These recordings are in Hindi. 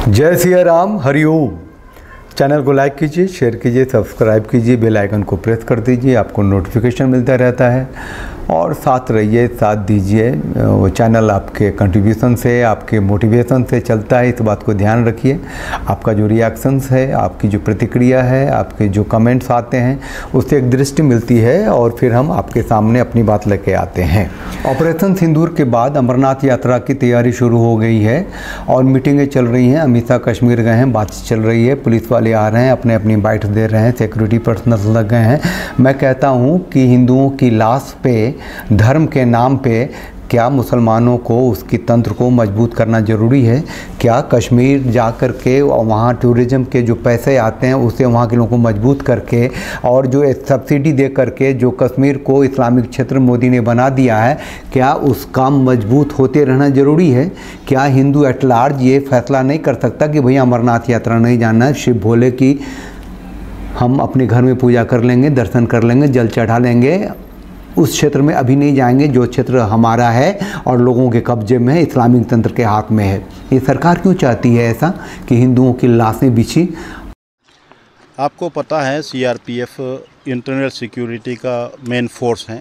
जय सिया राम, हरिओम। चैनल को लाइक कीजिए, शेयर कीजिए, सब्सक्राइब कीजिए, बेल आइकन को प्रेस कर दीजिए, आपको नोटिफिकेशन मिलता रहता है। और साथ रहिए, साथ दीजिए। वो चैनल आपके कंट्रीब्यूशन से, आपके मोटिवेशन से चलता है, इस बात को ध्यान रखिए। आपका जो रिएक्शंस है, आपकी जो प्रतिक्रिया है, आपके जो कमेंट्स आते हैं, उससे एक दृष्टि मिलती है और फिर हम आपके सामने अपनी बात लेके आते हैं। ऑपरेशन सिंदूर के बाद अमरनाथ यात्रा की तैयारी शुरू हो गई है और मीटिंगें चल रही हैं। अमित शाह कश्मीर गए हैं, बातचीत चल रही है, पुलिस वाले आ रहे हैं, अपने अपनी बाइट दे रहे हैं, सिक्योरिटी पर्सनल लग गए हैं। मैं कहता हूं कि हिंदुओं की लाश पे, धर्म के नाम पे क्या मुसलमानों को, उसकी तंत्र को मजबूत करना ज़रूरी है? क्या कश्मीर जा कर के वहाँ टूरिज़्म के जो पैसे आते हैं उसे वहाँ के लोगों को मजबूत करके और जो सब्सिडी दे करके जो कश्मीर को इस्लामिक क्षेत्र मोदी ने बना दिया है, क्या उसका मजबूत होते रहना ज़रूरी है? क्या हिंदू एट लार्ज ये फैसला नहीं कर सकता कि भैया अमरनाथ यात्रा नहीं जाना है, शिव भोले की हम अपने घर में पूजा कर लेंगे, दर्शन कर लेंगे, जल चढ़ा लेंगे, उस क्षेत्र में अभी नहीं जाएंगे जो क्षेत्र हमारा है और लोगों के कब्जे में है, इस्लामिक तंत्र के हाथ में है? ये सरकार क्यों चाहती है ऐसा कि हिंदुओं की लाशें बिछी? आपको पता है सीआरपीएफ इंटरनल सिक्योरिटी का मेन फोर्स है,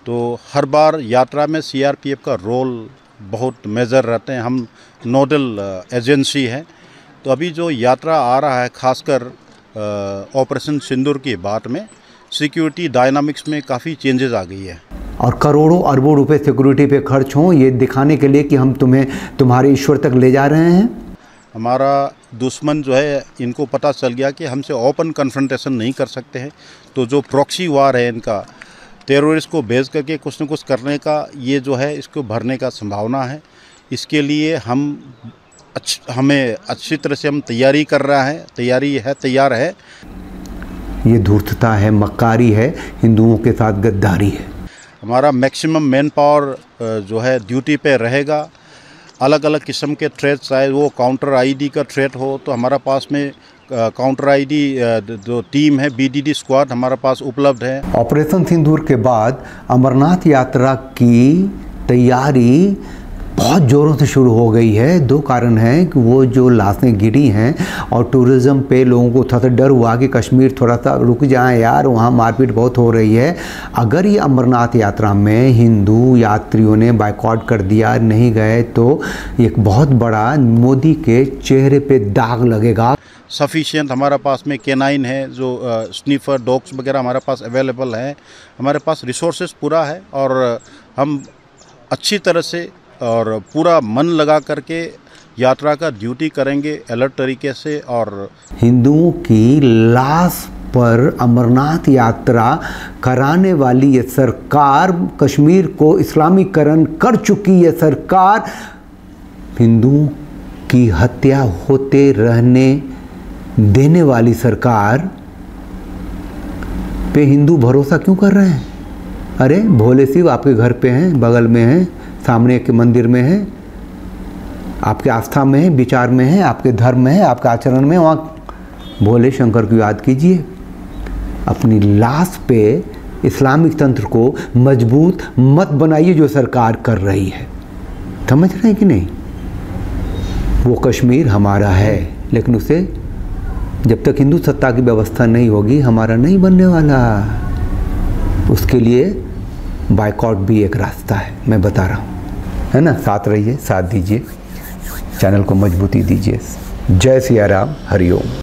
तो हर बार यात्रा में सीआरपीएफ का रोल बहुत मेजर रहते हैं। हम नोडल एजेंसी है, तो अभी जो यात्रा आ रहा है, खासकर ऑपरेशन सिंदूर की बात में सिक्योरिटी डायनामिक्स में काफ़ी चेंजेस आ गई है। और करोड़ों अरबों रुपए सिक्योरिटी पे खर्च हों, ये दिखाने के लिए कि हम तुम्हें तुम्हारे ईश्वर तक ले जा रहे हैं। हमारा दुश्मन जो है, इनको पता चल गया कि हमसे ओपन कन्फ्रंटेशन नहीं कर सकते हैं, तो जो प्रॉक्सी वार है इनका, टेररिस्ट को भेज करके कुछ न कुछ करने का, ये जो है इसको भरने का संभावना है। इसके लिए हमें अच्छी तरह से हम तैयारी कर रहा है, तैयार है। ये धूर्तता है, मक्कारी है, हिंदुओं के साथ गद्दारी है। हमारा मैक्सिमम मैन पावर जो है ड्यूटी पे रहेगा। अलग अलग किस्म के थ्रेट, चाहे वो काउंटर आईडी का थ्रेट हो, तो हमारा पास में काउंटर आईडी जो टीम है, बीडीडी स्क्वाड हमारा पास उपलब्ध है। ऑपरेशन सिंदूर के बाद अमरनाथ यात्रा की तैयारी बहुत ज़ोरों से शुरू हो गई है। दो कारण हैं कि वो जो लाशें गिरी हैं और टूरिज़्म पे लोगों को थोड़ा सा डर हुआ कि कश्मीर थोड़ा सा रुक जाए यार, वहाँ मारपीट बहुत हो रही है। अगर ये अमरनाथ यात्रा में हिंदू यात्रियों ने बाइकआउट कर दिया, नहीं गए, तो एक बहुत बड़ा मोदी के चेहरे पे दाग लगेगा। सफिशिएंट हमारा पास में केनाइन है, जो स्नीफर डॉग्स वगैरह हमारे पास अवेलेबल है। हमारे पास रिसोर्सेज पूरा है और हम अच्छी तरह से और पूरा मन लगा करके यात्रा का ड्यूटी करेंगे अलर्ट तरीके से। और हिंदुओं की लाश पर अमरनाथ यात्रा कराने वाली ये सरकार, कश्मीर को इस्लामीकरण कर चुकी है सरकार, हिंदुओं की हत्या होते रहने देने वाली सरकार पे हिंदू भरोसा क्यों कर रहे हैं? अरे भोले शिव आपके घर पे हैं, बगल में हैं, सामने के मंदिर में है, आपके आस्था में है, विचार में है, आपके धर्म में है, आपके आचरण में, वहाँ भोले शंकर को याद कीजिए। अपनी लाश पे इस्लामिक तंत्र को मजबूत मत बनाइए जो सरकार कर रही है। समझ रहे हैं कि नहीं? वो कश्मीर हमारा है, लेकिन उसे जब तक हिंदू सत्ता की व्यवस्था नहीं होगी, हमारा नहीं बनने वाला। उसके लिए बाइकआउट भी एक रास्ता है, मैं बता रहा हूँ, है ना? साथ रहिए, साथ दीजिए, चैनल को मजबूती दीजिए। जय सिया राम, हरिओम।